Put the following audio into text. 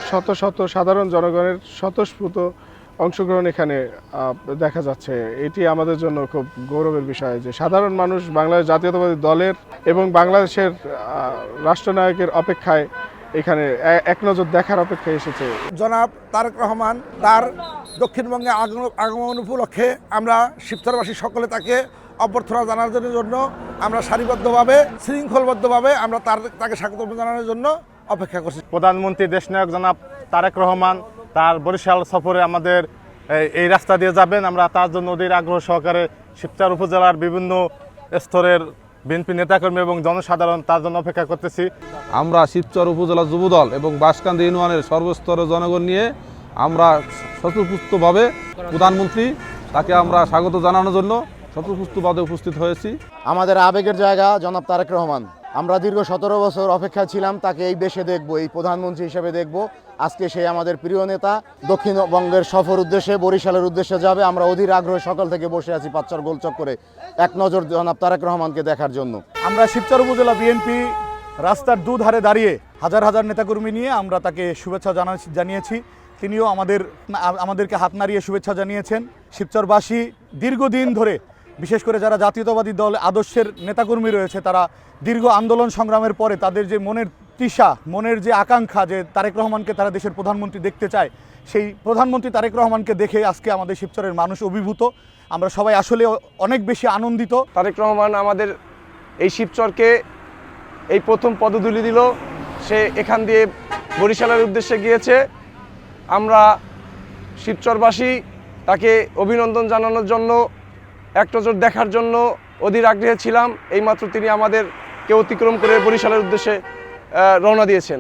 শত শত সাধারণ জনগণের স্বতঃস্ফূর্ত অংশগ্রহণ এখানে দেখা যাচ্ছে। এটি আমাদের জন্য খুব গৌরবের বিষয় যে সাধারণ মানুষ বাংলাদেশ জাতীয়তাবাদী দলের এবং বাংলাদেশের রাষ্ট্রনায়কের অপেক্ষায় এখানে এক নজর দেখার অপেক্ষায় এসেছে। জনাব তারেক রহমান তার দক্ষিণবঙ্গে আগমন উপলক্ষে আমরা শিবচরবাসী সকলে তাকে অভ্যর্থনা জানানোর জন্য আমরা সারিবদ্ধভাবে শৃঙ্খলবদ্ধভাবে আমরা তাকে স্বাগত জানানোর জন্য অপেক্ষা করছি। প্রধানমন্ত্রী দেশনায়ক জনাব তারেক রহমান তার বরিশাল সফরে আমাদের এই রাস্তা দিয়ে যাবেন। আমরা তার জন্য অধীর আগ্রহ সহকারে শিবচর উপজেলার বিভিন্ন স্তরের বিএনপি নেতাকর্মী এবং জনসাধারণ তার জন্য অপেক্ষা করতেছি। আমরা শিবচর উপজেলা যুবদল এবং বাঁশকান্দি ইউনিয়নের সর্বস্তরের জনগণ নিয়ে আমরা স্বতঃস্ফূর্তভাবে প্রধানমন্ত্রী তাকে আমরা স্বাগত জানানোর জন্য স্বতঃস্ফূর্তভাবে উপস্থিত হয়েছি। আমাদের আবেগের জায়গা জনাব তারেক রহমান। আমরা দীর্ঘ 17 বছর অপেক্ষা ছিলাম তাকে এই দেশে দেখব, এই প্রধানমন্ত্রী হিসেবে দেখব। আজকে সেই আমাদের প্রিয় নেতা দক্ষিণবঙ্গের সফর উদ্দেশ্যে বরিশালের উদ্দেশ্যে যাবে। আমরা অধীর আগ্রহে সকাল থেকে বসে আছি পাঁচচার গোলচক্করে এক নজর জনাব তারেক রহমানকে দেখার জন্য। আমরা শিবচর উপজেলা বিএনপি রাস্তার দুধারে দাঁড়িয়ে হাজার হাজার নেতাকর্মী নিয়ে আমরা তাকে শুভেচ্ছা জানিয়েছি। তিনিও আমাদেরকে হাত নাড়িয়ে শুভেচ্ছা জানিয়েছেন। শিবচরবাসী দীর্ঘদিন ধরে, বিশেষ করে যারা জাতীয়তাবাদী দল আদর্শের নেতাকর্মী রয়েছে, তারা দীর্ঘ আন্দোলন সংগ্রামের পরে তাদের যে মনের তৃষা, মনের যে আকাঙ্ক্ষা যে তারেক রহমানকে তারা দেশের প্রধানমন্ত্রী দেখতে চায়, সেই প্রধানমন্ত্রী তারেক রহমানকে দেখে আজকে আমাদের শিবচরের মানুষ অভিভূত। আমরা সবাই আসলে অনেক বেশি আনন্দিত। তারেক রহমান আমাদের এই শিবচরকে এই প্রথম পদধূলি দিল। সে এখান দিয়ে বরিশালের উদ্দেশ্যে গিয়েছে। আমরা শিবচরবাসী তাকে অভিনন্দন জানানোর জন্য, এক নজর দেখার জন্য অধীর আগ্রহে ছিলাম। এইমাত্র তিনি আমাদেরকে অতিক্রম করে বরিশালের উদ্দেশ্যে রওনা দিয়েছেন।